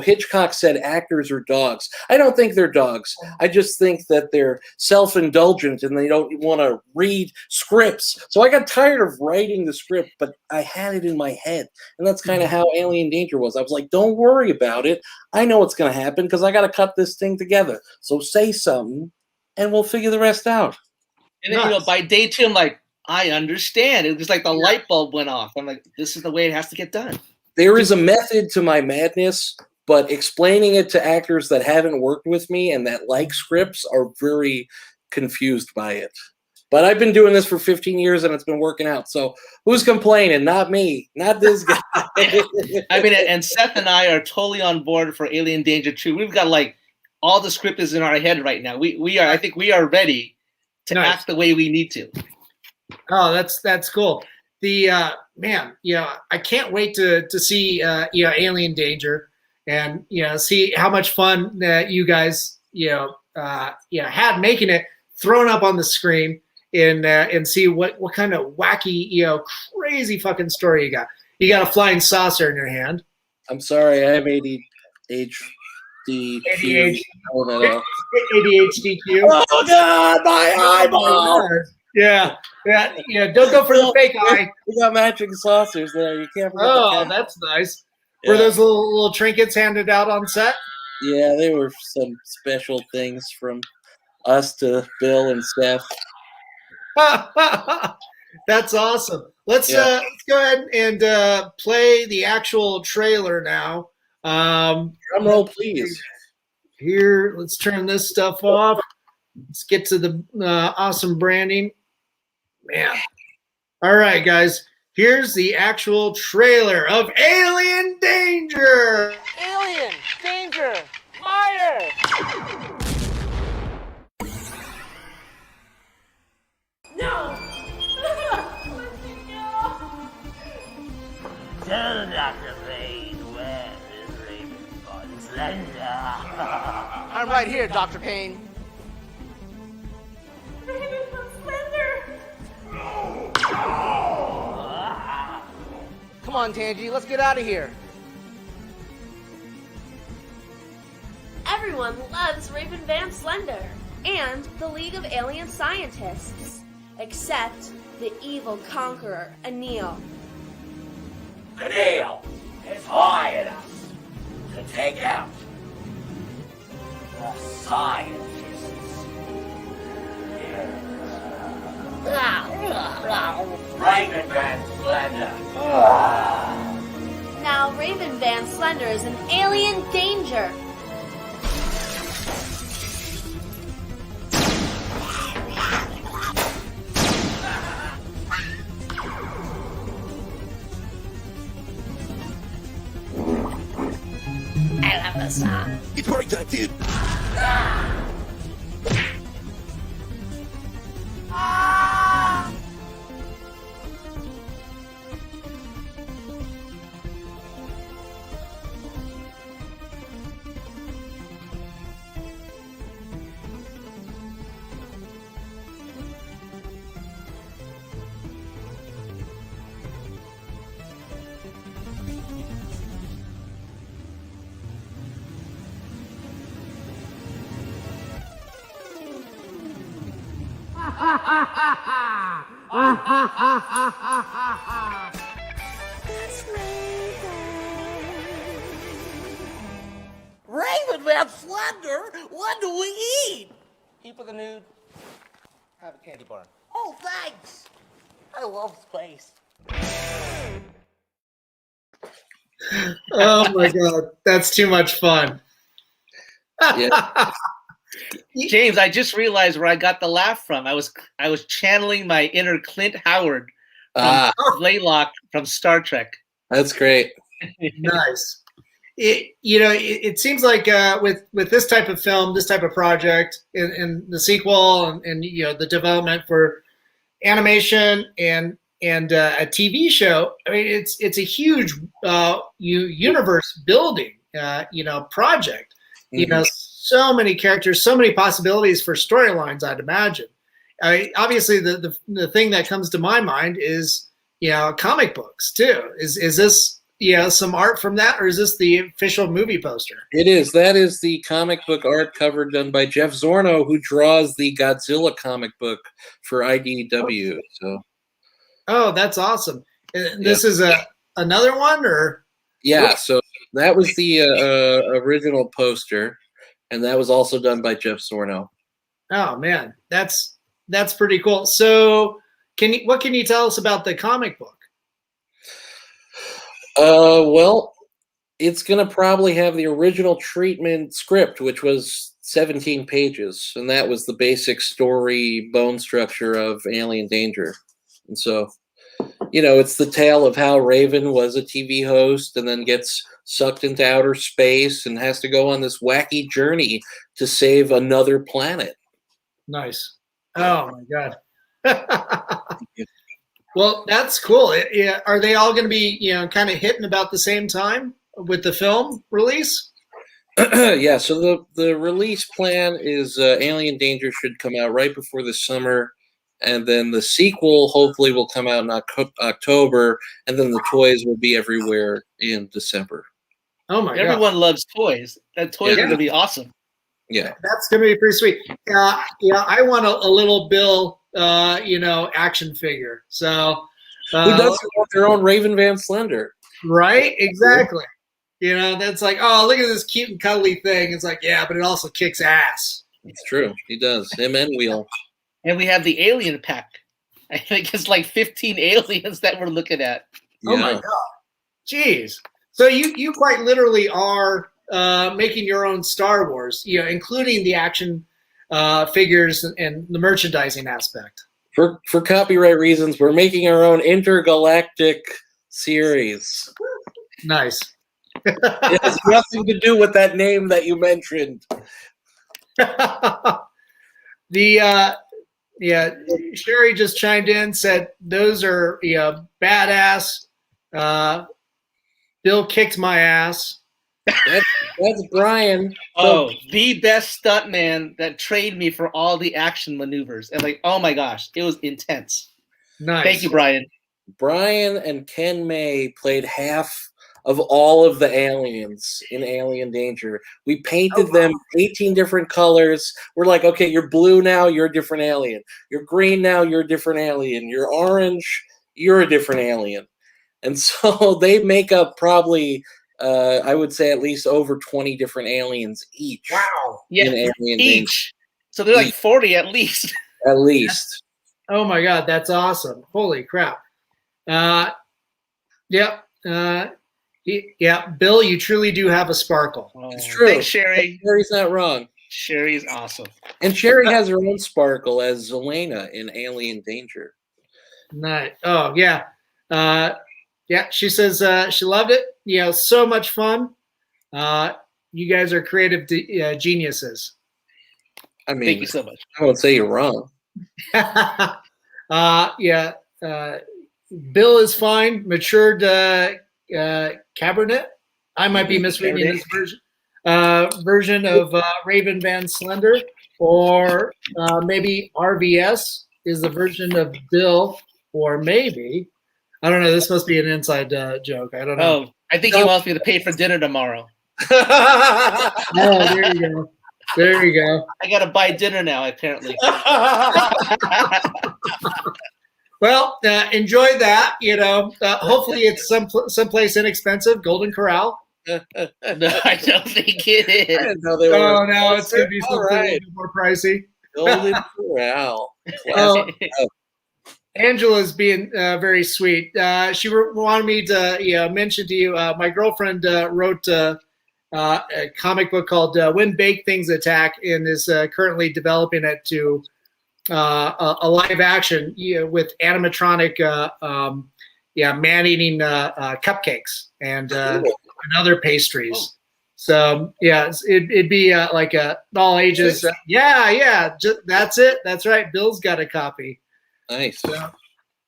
Hitchcock said actors are dogs. I don't think they're dogs. I just think that they're self-indulgent and they don't want to read scripts. So I got tired of writing the script, but I had it in my head. And that's kind of how Alien Danger was. I was like, don't worry about it. I know what's going to happen because I got to cut this thing together. So say something and we'll figure the rest out. And then, by day 2, I'm like, I understand. It was like the light bulb went off. I'm like, this is the way it has to get done. There is a method to my madness, but explaining it to actors that haven't worked with me and that like scripts are very confused by it. But I've been doing this for 15 years and it's been working out. So who's complaining? Not me. Not this guy. I mean, and Seth and I are totally on board for Alien Danger 2. We've got like all the script is in our head right now. I think we are ready to act the way we need to. Oh, that's cool. The I can't wait to see Alien Danger and see how much fun that you guys had making it, thrown up on the screen, and see what kind of wacky crazy fucking story you got. You got a flying saucer in your hand. I'm sorry, I have ADHD. ADHD. Oh God, my eyeball! Yeah. Don't go for the fake eye. We got matching saucers there. You can't forget. Oh, that's nice. Yeah. Were those little trinkets handed out on set? Yeah, they were some special things from us to Bill and Steph. That's awesome. Let's go ahead and play the actual trailer now. Drum roll, please. Here, let's turn this stuff off. Let's get to the awesome branding. Man. All right, guys. Here's the actual trailer of Alien Danger. Alien Danger! Fire! No! Tell Dr. Payne where is Raven Slender. I'm right here, Dr. Payne. Come on, Tangy, let's get out of here. Everyone loves Raven Van Slender and the League of Alien Scientists, except the evil conqueror, Anil. Anil has hired us to take out the scientists. Raven Van Slender. Now Raven Van Slender is in alien danger. I love this song. It's break time, dude. Raven Van Slender, what do we eat? Keep with the nude. Have a candy bar. Oh, thanks. I love space. Oh my god, that's too much fun. Yeah. James, I just realized where I got the laugh from. I was channeling my inner Clint Howard from Blaylock from Star Trek. That's great. Nice. It seems like with this type of film, this type of project, and the sequel, and the development for animation and a TV show. I mean, it's a huge universe building project. Mm-hmm. So many characters, so many possibilities for storylines. I'd imagine. Obviously, the thing that comes to my mind is comic books too. Is this some art from that, or is this the official movie poster? It is. That is the comic book art cover done by Jeff Zorno, who draws the Godzilla comic book for IDW. So. Oh, that's awesome. This is another one, or? Yeah, so that was the original poster, and that was also done by Jeff Zorno. Oh man, that's pretty cool. So, what can you tell us about the comic book? Well, it's going to probably have the original treatment script, which was 17 pages, and that was the basic story bone structure of Alien Danger. And so, it's the tale of how Raven was a TV host and then gets sucked into outer space and has to go on this wacky journey to save another planet. Nice. Oh my god. Well, that's cool. Are they all going to be, kind of hitting about the same time with the film release? Yeah. So the release plan is Alien Danger should come out right before the summer, and then the sequel hopefully will come out in October, and then the toys will be everywhere in December. Oh my god! Everyone loves toys. That toys are going to be awesome. Yeah, that's going to be pretty sweet. I want a little Bill, action figure. So who doesn't want their own Raven Van Slender? Right? Exactly. That's like, oh, look at this cute and cuddly thing. It's like, yeah, but it also kicks ass. It's true. He does. Him and Wheel. And we have the alien pack. I think it's like 15 aliens that we're looking at. Yeah. Oh my god. Jeez. So you quite literally are making your own Star Wars, including the action figures and the merchandising aspect. For copyright reasons, we're making our own intergalactic series. Nice. It has nothing to do with that name that you mentioned. Sherry just chimed in, said those are badass. Bill kicked my ass. That's Brian. Oh, the best stuntman that trained me for all the action maneuvers. And oh my gosh, it was intense. Nice. Thank you, Brian. Brian and Ken May played half of all of the aliens in Alien Danger. We painted them 18 different colors. We're like, okay, you're blue now, you're a different alien. You're green now, you're a different alien. You're orange, you're a different alien. And so they make up probably, I would say, at least over 20 different aliens each. Wow. Yeah, each. So they're like 40 at least. At least. Oh my god, that's awesome. Holy crap. Yep. Yeah, Bill, you truly do have a sparkle. It's true. Thanks, Sherry. Sherry's not wrong. Sherry's awesome. And Sherry has her own sparkle as Zelena in Alien Danger. Nice. Oh, yeah. Yeah, she says she loved it. So much fun. You guys are creative geniuses. I mean, thank you so much. I won't say you're wrong. Yeah. Bill is fine. Matured Cabernet. I might be misreading this version of Raven Van Slender, or maybe RVS is the version of Bill, or maybe I don't know. This must be an inside joke. I don't know. Oh, I think he wants me to pay for dinner tomorrow. Oh, there you go. There you go. I gotta buy dinner now, apparently. Well, enjoy that. Hopefully it's someplace inexpensive. Golden Corral. No, I don't think it is. I didn't know they were. Oh no, it's gonna be something a little bit more pricey. Golden Corral. Angela's being very sweet. She wanted me to mention to you. My girlfriend wrote a comic book called "When Baked Things Attack" and is currently developing it to a live action with animatronic man-eating cupcakes and other pastries. Oh. So yeah, it'd be like all ages. That's it. That's right. Bill's got a copy. Nice.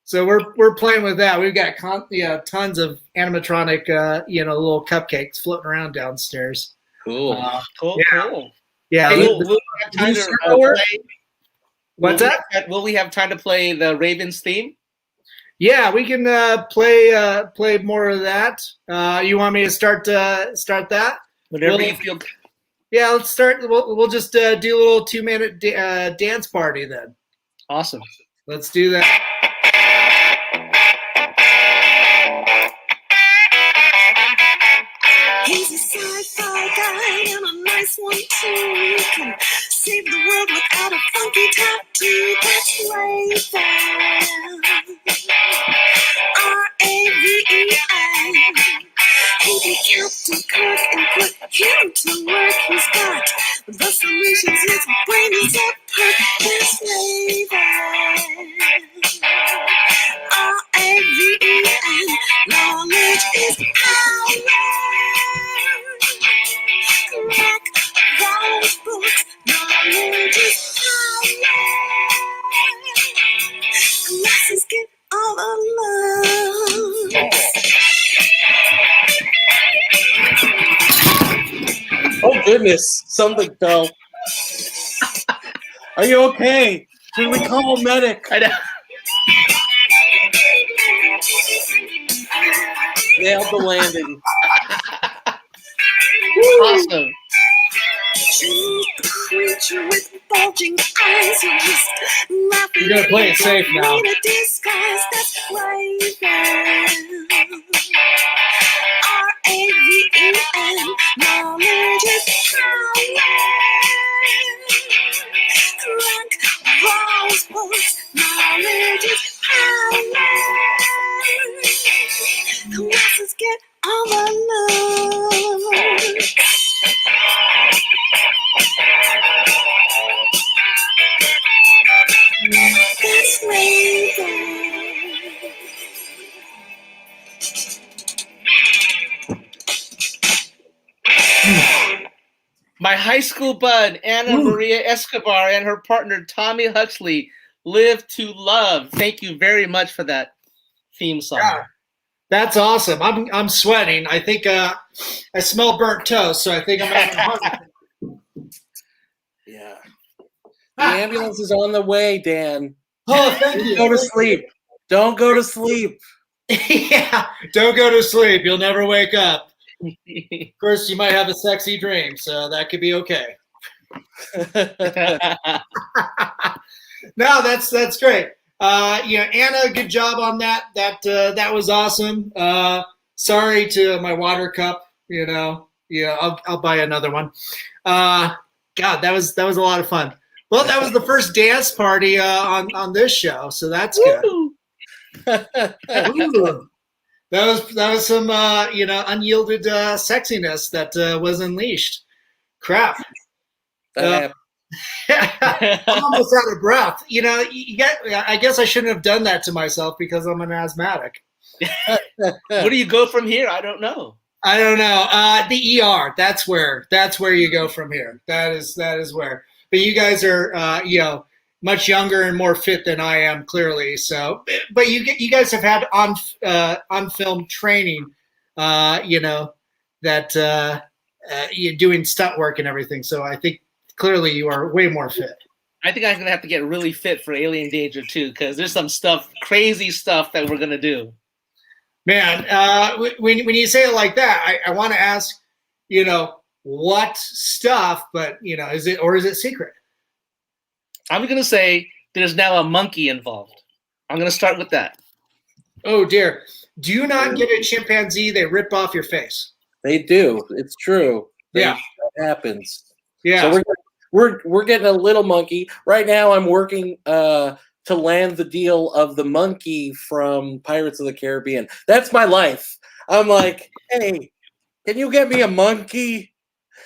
So we're playing with that. We've got tons of animatronic little cupcakes floating around downstairs. Cool. Cool. Yeah. Hey, will we have time to play? What's that? Will we have time to play the Ravens theme? Yeah, we can play more of that. You want me to start that? Whenever you feel. Yeah, let's start. We'll just do a little 2-minute dance party then. Awesome. Let's do that. He's a sci-fi guy and a nice one too. You can save the world without a funky tattoo. That's Raven. R-A-V-E-N. He'd be Captain Kirk and put him to work. He's got the solutions. His brain is at perk. That's Raven. R-A-V-E-N. Knowledge is power. Crack those books. Knowledge is power. Glasses get all alone. Oh goodness, something fell. Are you okay? Should we call a medic? I know. Nailed the landing. Awesome. The creature with bulging eyes who just laughing. You're gonna play it safe now. In a disguise, that's Raven. R-A-V-E-N. Knowledge is power. Crack those books. Knowledge is power. The masses get all the love. That's Raven. My high school bud, Anna Maria Escobar, and her partner, Tommy Huxley, Live to Love. Thank you very much for that theme song. Yeah. That's awesome. I'm sweating. I think I smell burnt toast, so I think I'm having a heart attack. Yeah. The ambulance is on the way, Dan. Oh, thank you. Go to sleep. Don't go to sleep. Yeah, don't go to sleep. You'll never wake up. First, you might have a sexy dream, so that could be okay. No, that's great. Anna, good job on that. That was awesome. Sorry to my water cup. I'll buy another one. God, that was a lot of fun. Well, that was the first dance party on this show, so that's good. Ooh. That was some unyielded sexiness that was unleashed. Crap. I'm almost out of breath. I guess I shouldn't have done that to myself because I'm an asthmatic. Where do you go from here? I don't know. The ER. That's where you go from here. That is where. But you guys are much younger and more fit than I am, clearly. So, but you guys have had on film training. You're doing stunt work and everything. So I think clearly you are way more fit. I think I'm gonna have to get really fit for Alien Danger too, because there's some crazy stuff that we're gonna do. Man, when you say it like that, I want to ask, what stuff? But is it secret? I'm gonna say there's now a monkey involved. I'm gonna start with that. Oh dear! Do you not get a chimpanzee? They rip off your face. They do. It's true. Yeah, that happens. Yeah. So we're getting a little monkey right now. I'm working to land the deal of the monkey from Pirates of the Caribbean. That's my life. I'm like, hey, can you get me a monkey?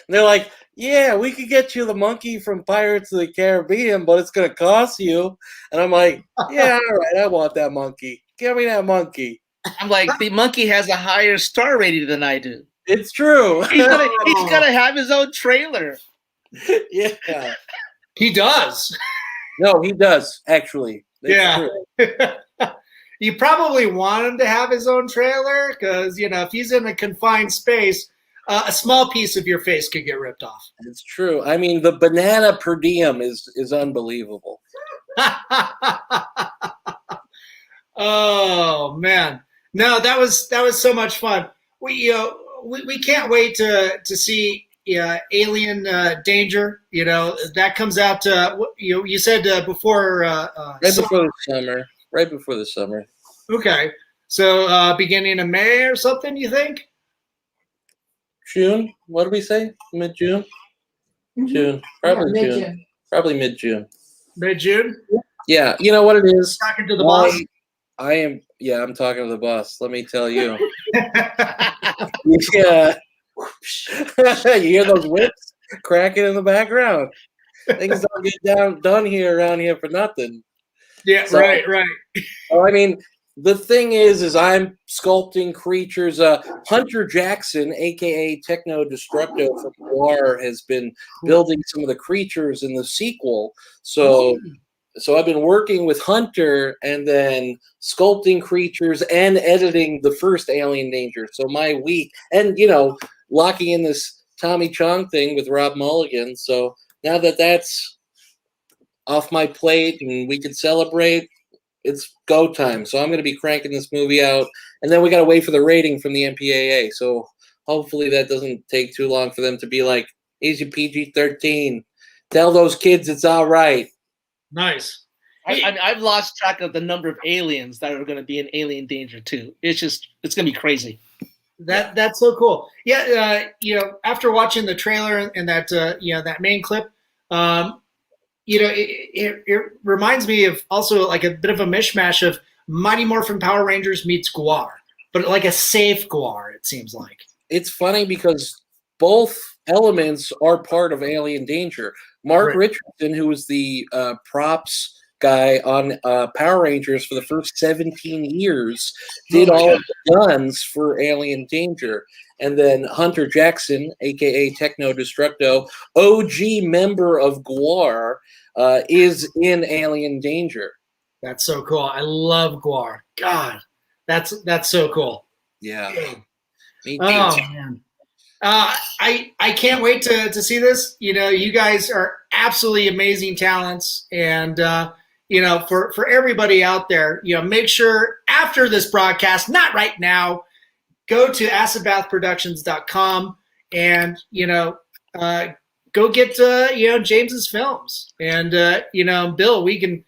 And they're like, yeah, we could get you the monkey from Pirates of the Caribbean, but it's going to cost you. And I'm like, yeah, all right, I want that monkey. Give me that monkey. I'm like, the monkey has a higher star rating than I do. It's true. He's gonna have his own trailer. Yeah. He does. No, he does, actually. It's Yeah. true. You probably want him to have his own trailer because, if he's in a confined space, a small piece of your face could get ripped off. It's true. I mean, the banana per diem is unbelievable. Oh man, no, that was so much fun. We can't wait to see Alien Danger. That comes out. You said before Right before the summer. Right before the summer. Okay, so beginning of May or something. You think? June? What did we say? Mid-June? June. Probably June. Probably mid-June. Mid-June. Yeah, you know what it is? Talking to the boss. I am. Yeah, I'm talking to the boss. Let me tell you. Yeah. You hear those whips cracking in the background. Things don't get done around here for nothing. Yeah, So- right. Well, I mean, the thing is I'm sculpting creatures. Hunter Jackson, aka Techno Destructo from War, has been building some of the creatures in the sequel. So I've been working with Hunter and then sculpting creatures and editing the first Alien Danger. So my week, and locking in this Tommy Chong thing with Rob Mulligan. So now that that's off my plate and we can celebrate, it's go time. So I'm going to be cranking this movie out, and then we got to wait for the rating from the MPAA. So hopefully that doesn't take too long for them to be like, easy PG-13. Tell those kids it's all right. Nice. I've lost track of the number of aliens that are going to be in Alien Danger 2. It's going to be crazy. That's so cool. Yeah, after watching the trailer and that that main clip, it reminds me of also like a bit of a mishmash of Mighty Morphin Power Rangers meets Gwar, but like a safe Gwar, it seems like. It's funny because both elements are part of Alien Danger. Mark Richardson, who was the props guy on Power Rangers for the first 17 years, did all of the guns for Alien Danger. And then Hunter Jackson, a.k.a. Techno Destructo, OG member of Gwar, is in Alien Danger. That's so cool. I love Gwar. God, that's so cool. Yeah. Me too. Oh, man. I can't wait to see this. You guys are absolutely amazing talents. And, for everybody out there, make sure after this broadcast, not right now, go to acidbathproductions.com and, go get, James's films. And, Bill, we can,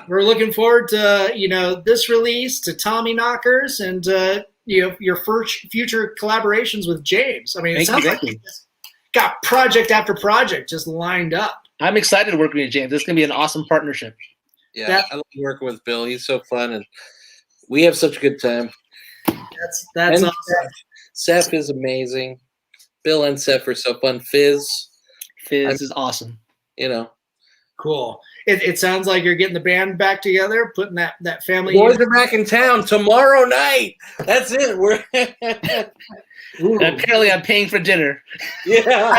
we're looking forward to, this release, to Tommy Knockers, and, your future collaborations with James. I mean, it sounds like you just got project after project just lined up. I'm excited to work with you, James. This is going to be an awesome partnership. Yeah, I love working with Bill. He's so fun, and we have such a good time. That's awesome. Seth is amazing. Bill and Seth are so fun. Fizz is awesome. Cool. It sounds like you're getting the band back together, putting that family. Boys are back in town tomorrow night. That's it. We're apparently I'm paying for dinner. Yeah.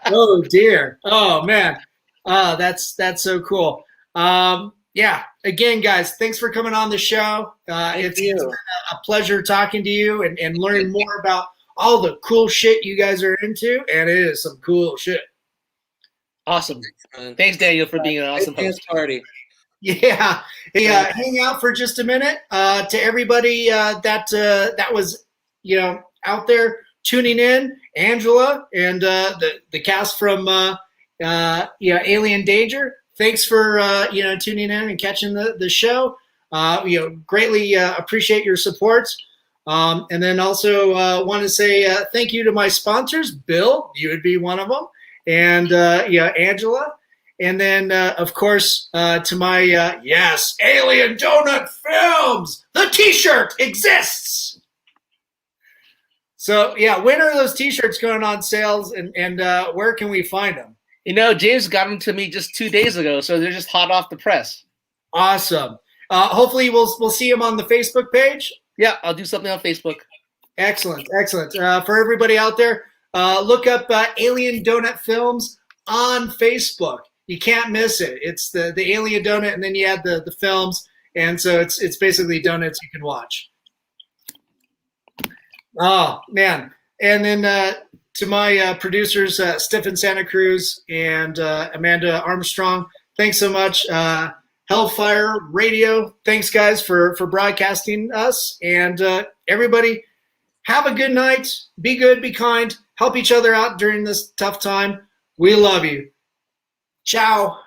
Oh dear. Oh man. That's so cool. Yeah. Again, guys, thanks for coming on the show. It's been a pleasure talking to you and learning more about all the cool shit you guys are into, and it is some cool shit. Awesome. Thanks, Daniel, for being an awesome host. Party. Yeah. Hey, hang out for just a minute. To everybody that was out there tuning in, Angela and the cast from Alien Danger. Thanks for tuning in and catching the show. Greatly appreciate your support. And then also want to say thank you to my sponsors. Bill, you would be one of them, and Angela. And then, of course, to my, yes, Alien Donut Films, the t-shirt exists. So, yeah, when are those t-shirts going on sales, and where can we find them? James got them to me just 2 days ago, so they're just hot off the press. Awesome. Hopefully we'll see them on the Facebook page. Yeah, I'll do something on Facebook. Excellent. For everybody out there, look up Alien Donut Films on Facebook. You can't miss it. It's the Alien Donut, and then you add the films, and so it's basically donuts you can watch. Oh, man. And then to my producers, Stephen Santa Cruz and Amanda Armstrong, thanks so much. Hellfire Radio, thanks, guys, for broadcasting us. And everybody, have a good night. Be good, be kind. Help each other out during this tough time. We love you. Ciao.